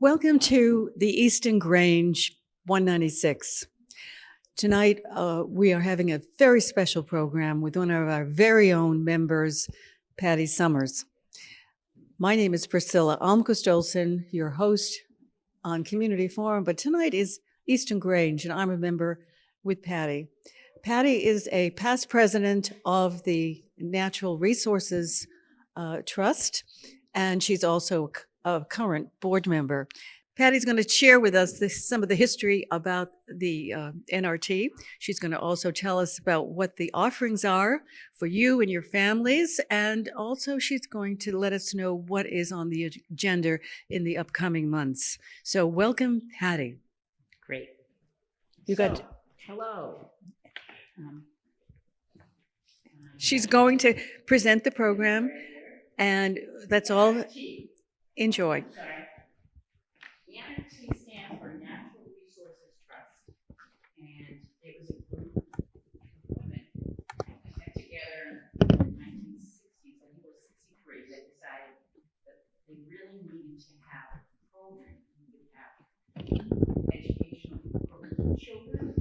Welcome to the Easton Grange 196. Tonight, we are having a very special program with one of our very own members, Patty Somers. My name is Priscilla Almquist-Olson, your host on Community Forum, but tonight is Easton Grange, and I'm a member with Patty. Patty is a past president of the Natural Resources Trust, and she's also a current board member. Patty's going to share with us some of the history about the NRT. She's going to also tell us about what the offerings are for you and your families, and also she's going to let us know what is on the agenda in the upcoming months. So welcome, Patty. Great. Hello. She's going to present the program, and that's all. Enjoy. Sorry. The NRT stands for Natural Resources Trust, and it was a group of women that got together in the 1960s, I think it was 63, that decided that they really needed to have a program that would have educational programs for children,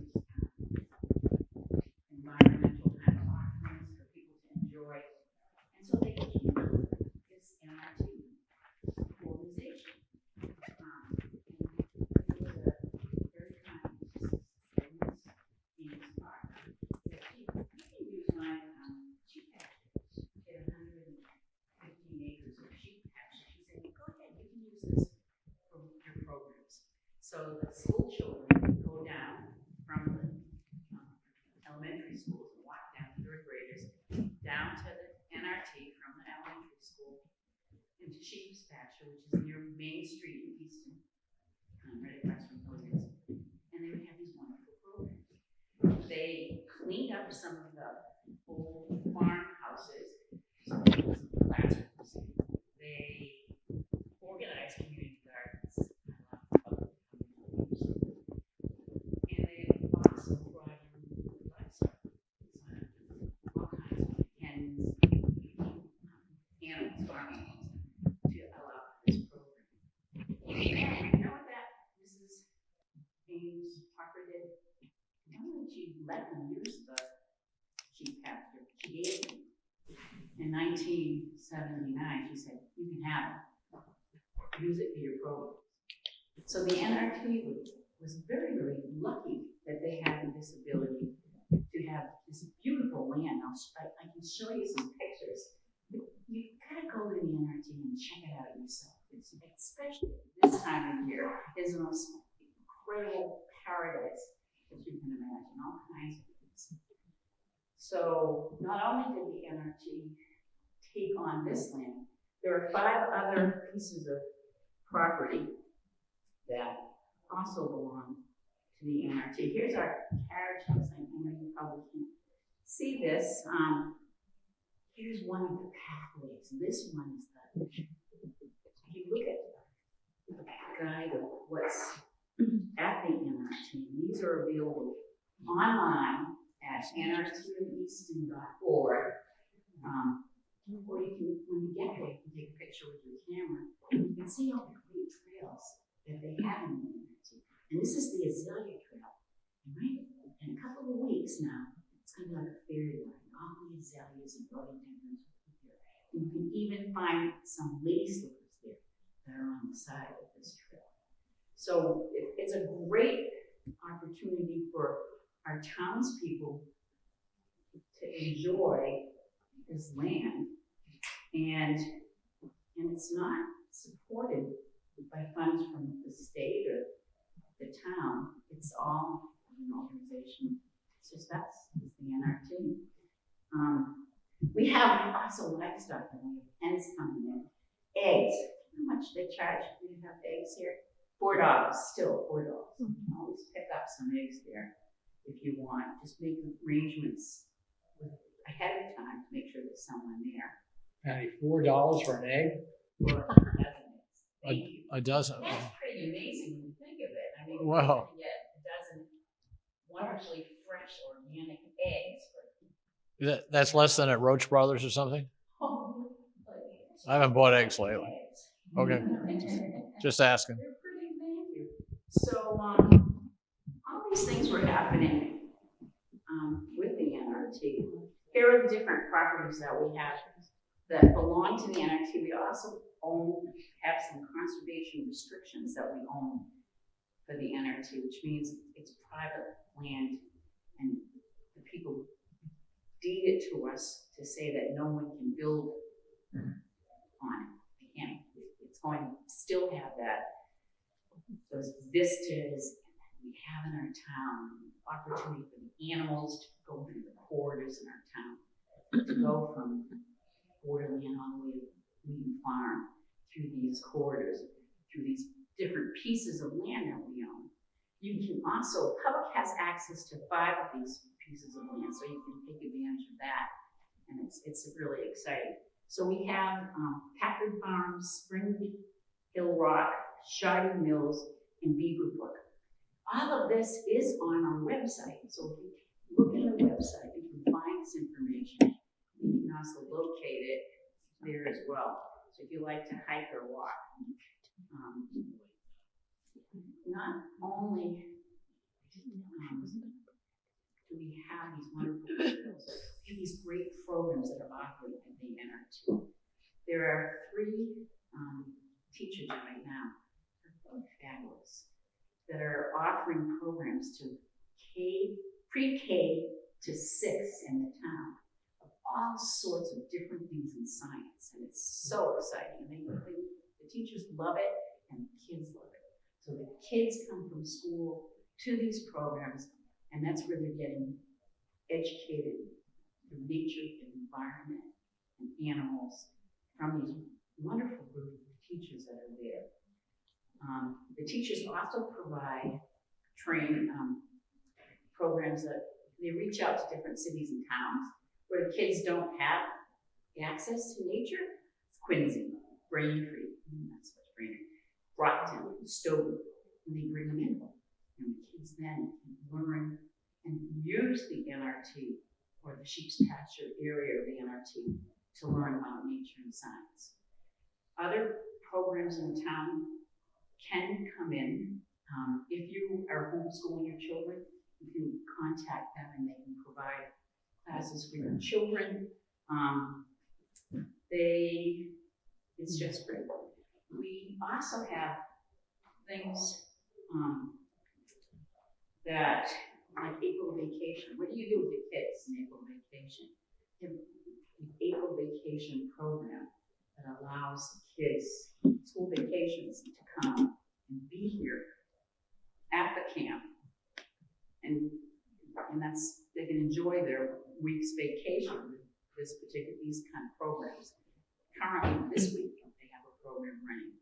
environmental kind of offerings for people to enjoy, and so they came up with this NRT organization. And it was a very kind James Park. Said, "Gee, you can use my sheep pasture. Get 115 acres of sheep pasture." She said, "Go ahead, you can use this for your programs." So the school children would go down from the elementary schools and walk down, third graders, down to the NRT from the elementary school into Sheep's Pasture, which is near Main Street in Easton, right across from Hilliard's. And they would have these wonderful programs. They cleaned up some of the old farmhouses, some classrooms. They organized community gardens. And they also brought in livestock, all kinds of hens, animals, farm animals, to allow this program. And you know what that Mrs. James Parker did? Not only did she let them use the sheep pasture, she gave them. In 1979, she said, "You can have it. Use it for your program." So the NRT was very, very lucky that they had this ability to have this beautiful land. I can show you some pictures. You gotta go to the NRT and check it out yourself. It's especially this time of year is the most incredible paradise that you can imagine, all kinds of things. So not only did the NRT take on this land, there are 5 other pieces of property that also belong to the NRT. Here's our carriage house. I know you probably can't see this. Here's one of the pathways. This one is if you look at the guide of what's at the NRT, these are available online at nrteaston.org. Or you can, when you get there, you can take a picture with your camera and you can see all the great trails that they have in the NRT. And this is the Azalea Trail. Right? In a couple of weeks now, it's going to be like a fairyland. All the azaleas and rhododendrons there. And you can even find some lady slippers there that are on the side of this trail. So it's a great opportunity for our townspeople to enjoy this land, and it's not supported by funds from the state or the town. It's all an organization. It's just us. It's the NRT. We have also livestock, and we have hens coming in. Eggs. How much they charge? We have eggs here. $4. Still $4. You can always pick up some eggs there if you want. Just make arrangements ahead of time to make sure there's someone there. Patty, $4 for an egg? For a dozen eggs. A dozen. That's pretty amazing when you think of it. I mean, wow. You can get a dozen wonderfully fresh organic eggs. That's less than at Roach Brothers or something? I haven't bought eggs lately. Okay. Just asking. They're pretty So all these things were happening with the NRT. Here are the different properties that we have that belong to the NRT. We also have some conservation restrictions that we own for the NRT, which means it's private land, and the people deed it to us to say that no one can build on it. They can't. It's going to still have those vistas we have in our town, opportunity for the animals to go through the corridors in our town, to go from borderland all the way to Wheaton Farm, through these corridors, through these different pieces of land that we own. You can also, public has access to 5 of these pieces of land, so you can take advantage of that, and it's really exciting. So we have Packard Farms, Spring Hill Rock, Shardy Mills, and Beaverbrook. All of this is on our website, so if you look at the website, you can find this information. You can also locate it there as well. So if you like to hike or walk, not only do we have these wonderful trails, we have these great programs that are offered at the NRT. There are 3 teachers right now, they're fabulous, that are offering programs to pre-K to 6 in the town, of all sorts of different things in science, and it's so exciting. The teachers love it, and the kids love it. So the kids come from school to these programs, and that's where they're getting educated through nature and environment and animals from these wonderful group of teachers that are there. The teachers also provide training programs that they reach out to different cities and towns where the kids don't have access to nature. It's Quincy, Braintree, that's what's Braintree, Brockton, Stoughton, and they bring them in. And the kids then can learn and use the NRT or the sheep's pasture area of the NRT to learn about nature and science. Other programs in town can come in. If you are homeschooling your children, you can contact them and they can provide classes for your children. It's just great. We also have things that, like April vacation. What do you do with the kids in April vacation? We have an April vacation program that allows kids, school vacations, to come and be here at the camp. And that's, they can enjoy their week's vacation with these kind of programs. Currently, this week, they have a program running.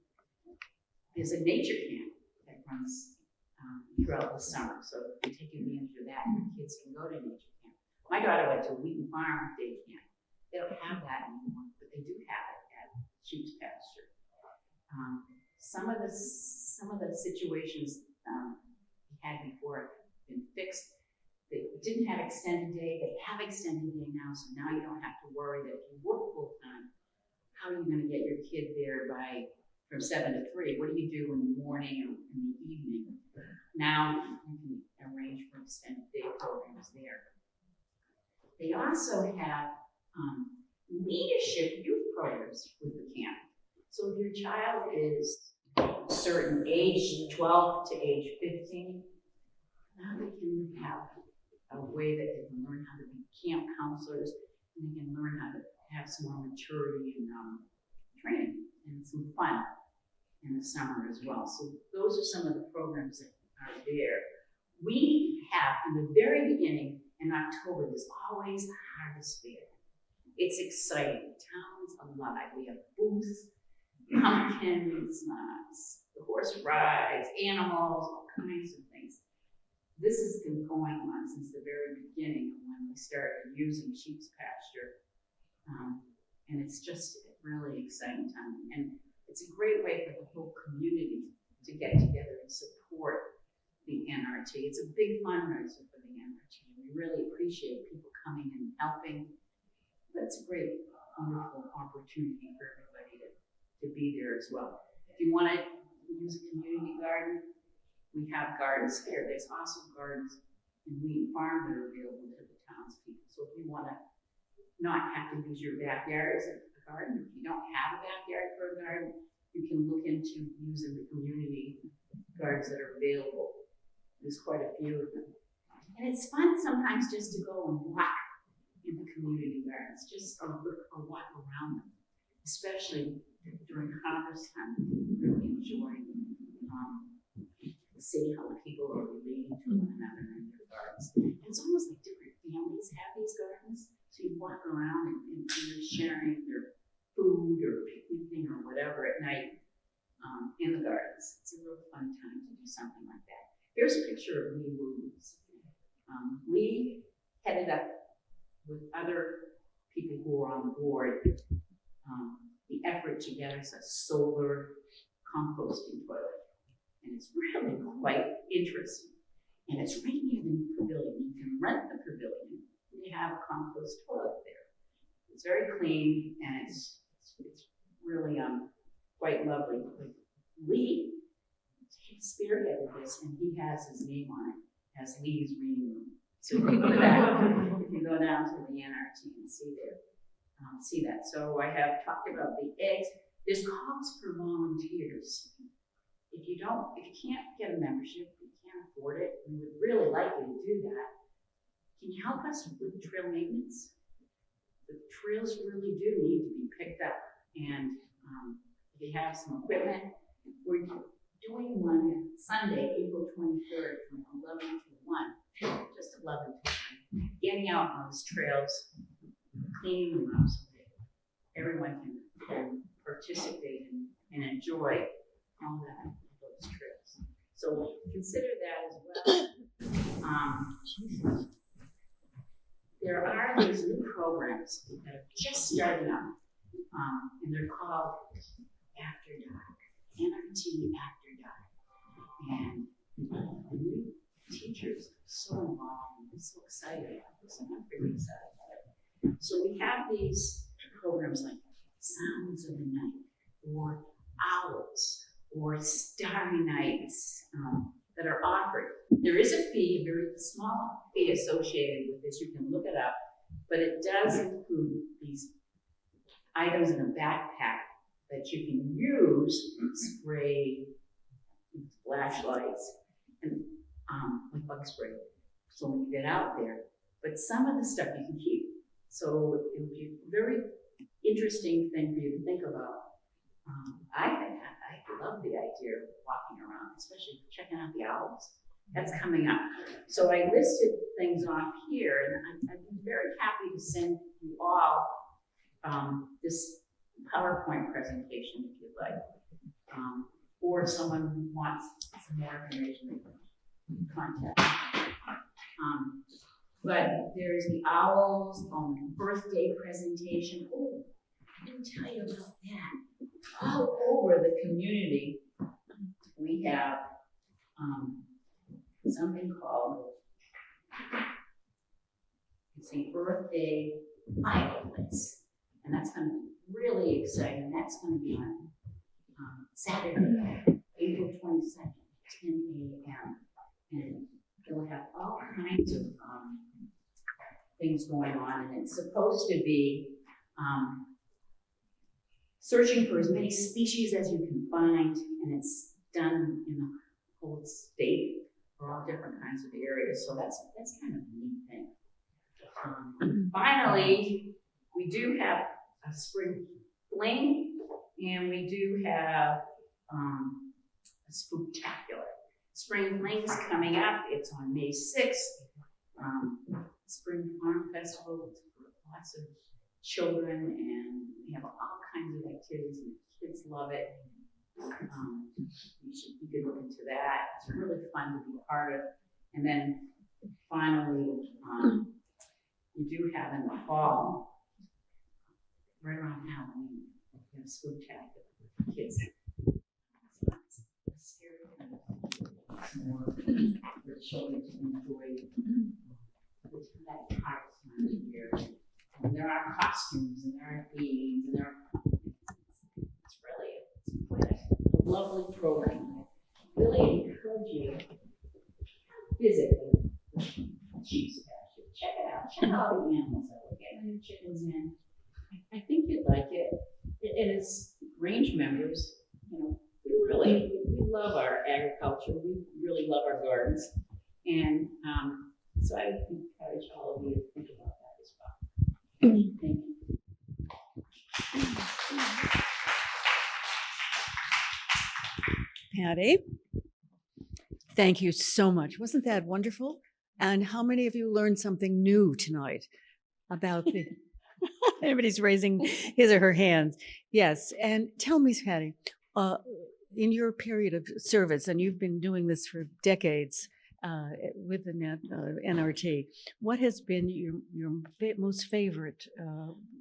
There's a nature camp that runs throughout the summer, so if you take advantage of that, your kids can go to nature camp. My daughter went to Wheaton Farm Day Camp. They don't have that anymore, but they do have it at sheep's pasture. Some of the situations we had before have been fixed. They didn't have extended day. They have extended day now, so now you don't have to worry that if you work full time, how are you going to get your kid there from 7 to 3? What do you do in the morning or in the evening? Now you can arrange for extended day programs there. They also have leadership youth programs with the camp. So if your child is a certain age, 12 to age 15, now they can have a way that they can learn how to be camp counselors, and they can learn how to have some more maturity and training and some fun in the summer as well. So those are some of the programs that are there. We have, in the very beginning, in October, there's always a harvest fair. It's exciting. The town's alive. We have booths, pumpkins, the horse rides, animals, all kinds of things. This has been going on since the very beginning of when we started using sheep's pasture. And it's just a really exciting time. And it's a great way for the whole community to get together and support the NRT. It's a big fundraiser for the NRT. We really appreciate people coming and helping. That's a great, wonderful opportunity for everybody to be there as well. If you want to use a community garden, we have gardens here. There's also gardens in Wheaton Farm that are available to the townspeople. So if you want to not have to use your backyard as a garden, if you don't have a backyard for a garden, you can look into using the community gardens that are available. There's quite a few of them. And it's fun sometimes just to go and walk in the community gardens, just or walk around them, especially during harvest time. Really enjoy see how people are relating to one another in their gardens. And it's almost like different families have these gardens. So you walk around and you're sharing their food or picnicking or whatever at night in the gardens. It's a real fun time to do something like that. Here's a picture of Lee Williams. Lee headed up with other people who were on the board the effort to get us a solar composting toilet. And it's really quite interesting. And it's right near the new pavilion. You can rent the pavilion. They have a compost toilet there. It's very clean and it's really quite lovely. But Lee spearheaded this, and he has his name on it as Lee's Reading Room. So if you go down to the NRT and see that. So I have talked about the eggs. There's calls for volunteers. If you can't get a membership, you can't afford it, we would really like you to do that. Can you help us with trail maintenance? The trails really do need to be picked up, and if you have some equipment, we're doing one Sunday, April 23rd, from 11 to 1, just 11 to 1, getting out on those trails, cleaning them up so that everyone can participate and enjoy all that, those trails. So consider that as well. There are these new programs that are just starting up, and they're called After Dark, NRT After Dark. And the new teachers are so involved and so excited about this, and I'm pretty excited about it. So we have these programs like Sounds of the Night, or Owls, or Starry Nights that are offered. There is a fee, a very small fee associated with this. You can look it up, but it does include these items in a backpack that you can use, spray, flashlights, and like bug spray. So when you get out there, but some of the stuff you can keep. So it would be a very interesting thing for you to think about. I love the idea of walking around, especially checking out the owls. That's coming up. So I listed things off here, and I'd be very happy to send you all this PowerPoint presentation if you'd like. Or if someone who wants some more information, contact. But there's the owls birthday presentation. Oh, I didn't tell you about that. All over the community, we have something called, it's a birthday Bible blitz, and that's going to be really exciting. That's going to be on Saturday, April 22nd, 10 a.m. And it'll have all kinds of things going on, and it's supposed to be searching for as many species as you can find, and it's done in the whole state for all different kinds of areas. So that's kind of a neat thing. Finally, we do have a spring fling, and we do have a spooktacular. Spring fling's coming up. It's on May 6th. Spring Farm Festival. It's for lots of children, and we have all kinds of activities, and the kids love it. You could look into that. It's really fun to be part of. And then finally, you do have in the fall, right around Halloween, you have Spooktacular for kids. It's not a scary kind of more for children to enjoy that part of the year. And there are costumes, and there are themes, and it's quite a lovely program. really encourage you to visit the sheep's pasture. Check it out. Check out all the animals that we're getting new chickens in. I think you'd like it. And as Grange members, we love our agriculture. We really love our gardens. And so I would encourage all of you to think about that as well. Thank you. Patty, thank you so much. Wasn't that wonderful? And how many of you learned something new tonight about the... Everybody's raising his or her hands. Yes. And tell me, Patty, in your period of service, and you've been doing this for decades with the NRT, what has been your most favorite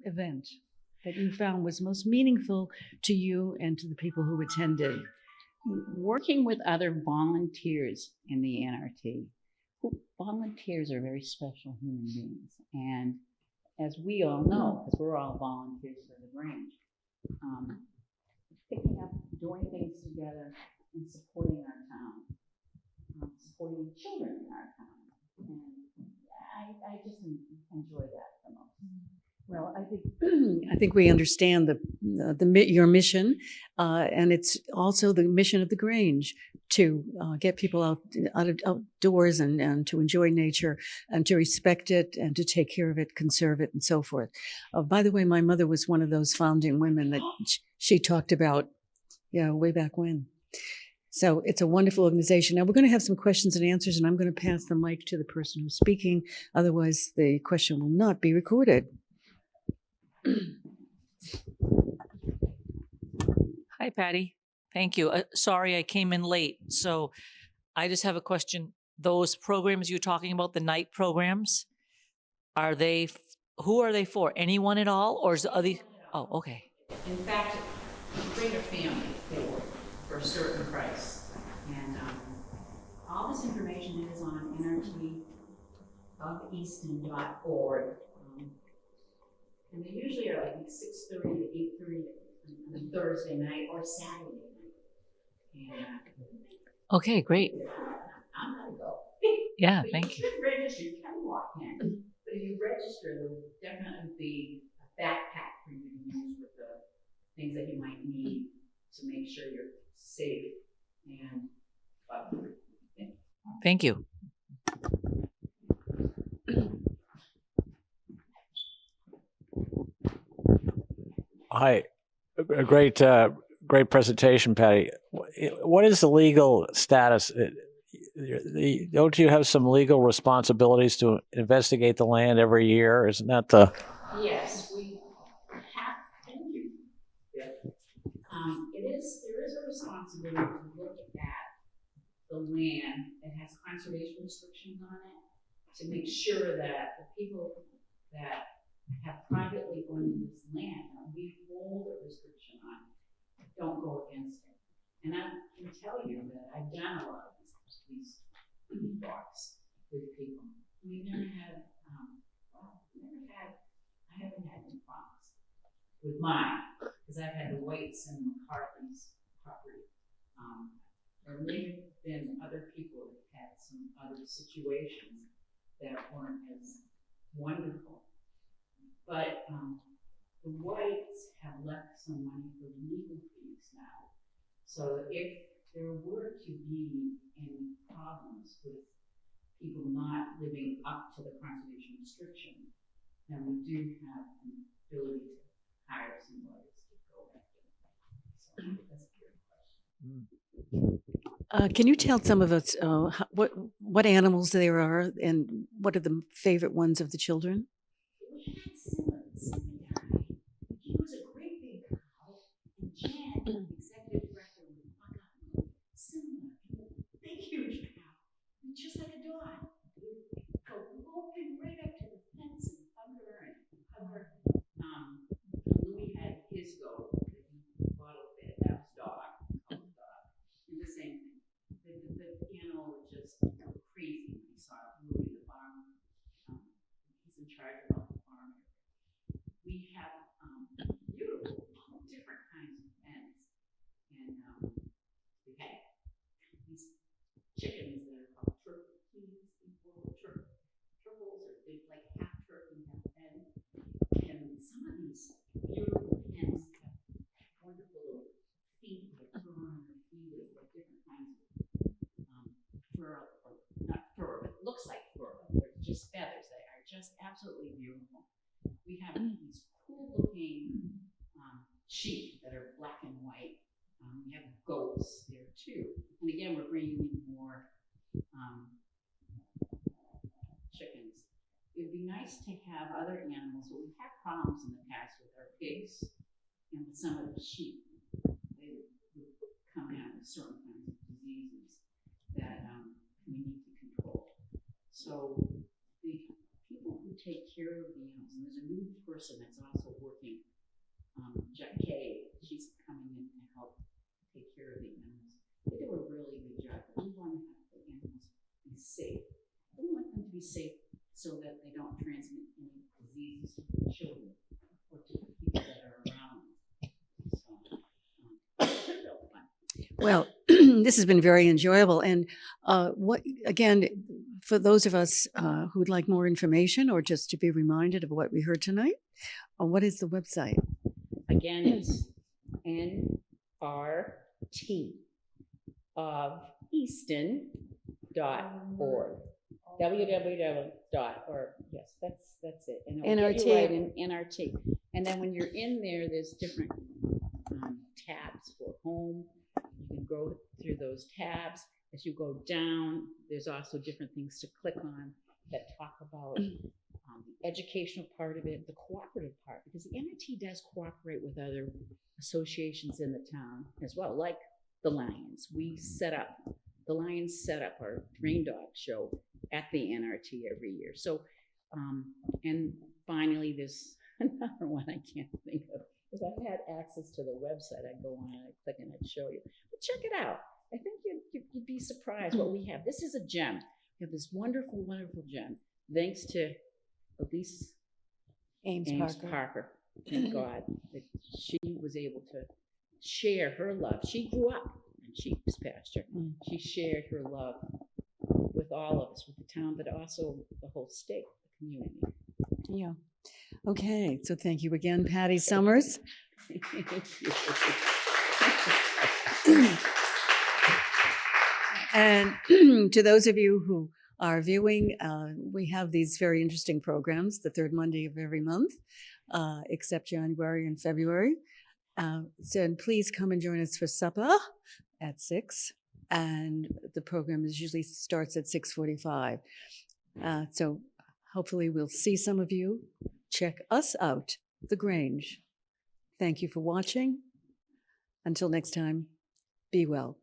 event that you found was most meaningful to you and to the people who attended? Working with other volunteers in the NRT. Volunteers are very special human beings. And as we all know, because we're all volunteers for the Grange, picking up, doing things together, and supporting our town, supporting children in our town. And I just enjoy that the most. Well, I think we understand your mission, and it's also the mission of the Grange to get people outdoors and to enjoy nature and to respect it and to take care of it, conserve it, and so forth. By the way, my mother was one of those founding women that she talked about, way back when. So it's a wonderful organization. Now we're going to have some questions and answers, and I'm going to pass the mic to the person who's speaking. Otherwise, the question will not be recorded. Hi, Patty. Thank you. Sorry I came in late. So I just have a question. Those programs you're talking about, the night programs, who are they for? Anyone at all? Or are these? Oh, okay. In fact, bring a family for a certain price. And all this information is on nrteaston.org. And they usually are like 6:30 to 8:30 on Thursday night or Saturday night. And Okay, great. I'm gonna go. Yeah, But thank you. should register. You can walk in. But if you register, there will definitely be a backpack for you to use with the things that you might need to make sure you're safe and Thank you. Hi, a great presentation, Patty. What is the legal status? Don't you have some legal responsibilities to investigate the land every year? Isn't that the? yes, we have. Thank you. Yeah. There is a responsibility to look at the land that has conservation restrictions on it to make sure that the people that have privately owned this land, and we hold a restriction on, don't go against it. And I can tell you that I've done a lot of these talks with people. We never had, I haven't had any problems with mine, because I've had the Whites and McCarthy's property. There may have been other people that had some other situations that weren't as wonderful. But the Whites have left some money for legal fees now. So if there were to be any problems with people not living up to the conservation restriction, then we do have an ability to hire some lawyers to go after them. So that's a good question. Can you tell some of us what animals there are and what are the favorite ones of the children? We had Simba. He was a great big cow, and Jan, the executive director, would fuck up Simba, big huge cow, just like a dog. He'd go loping right up to the fence and hug her. Louis had his goat that he bottle fed. That was dog, called dog. And the same thing. The animal would just go crazy when he saw Louis the farmer. He's in charge of all the farm area. We have beautiful, different kinds of pens. these beautiful hens that have wonderful little feet that turn on their feet. They've got different kinds of fur, or not fur, but it looks like fur, but they're just feathers. They are just absolutely beautiful. We have these cool looking sheep that are black and white. We have goats there too. And again, we're bringing in more chickens. It would be nice to have other animals, but we've had problems in the past with our pigs and with some of the sheep. They would come out with certain kinds of diseases that we need to control. So the people who take care of the animals, and there's a new person that's also working, Jack Kay, she's coming in to help take care of the animals. They do a really good job. We want to have the animals be safe. We want them to be safe so that they don't transmit any diseases to the children or to the people that are around them. So, it's real fun. Well, this has been very enjoyable. And what again, for those of us who would like more information or just to be reminded of what we heard tonight, what is the website? Again, it's NRT of Easton.org. www.org. Yes, that's it. And it'll get you right in NRT. And then when you're in there, there's different tabs for home. You can go through those tabs. As you go down, there's also different things to click on that talk about the educational part of it, the cooperative part, because the NRT does cooperate with other associations in the town as well, like the Lions. The Lions set up our Rain Dog show at the NRT every year. So, and finally, there's another one I can't think of. If I had access to the website, I'd go on and I'd click and I'd show you. But check it out. I think you'd be surprised what we have. This is a gem. We have this wonderful, wonderful gem. Thanks to Elise Ames Parker. Thank God that she was able to share her love. She grew up in sheep's pasture. She shared her love with all of us, with the town, but also the whole state, the community. Yeah. Okay. So thank you again, Patty Somers. And to those of you who are viewing, we have these very interesting programs the third Monday of every month, except January and February. So please come and join us for supper at 6. And the program usually starts at 6:45. So hopefully we'll see some of you. Check us out, The Grange. Thank you for watching. Until next time, be well.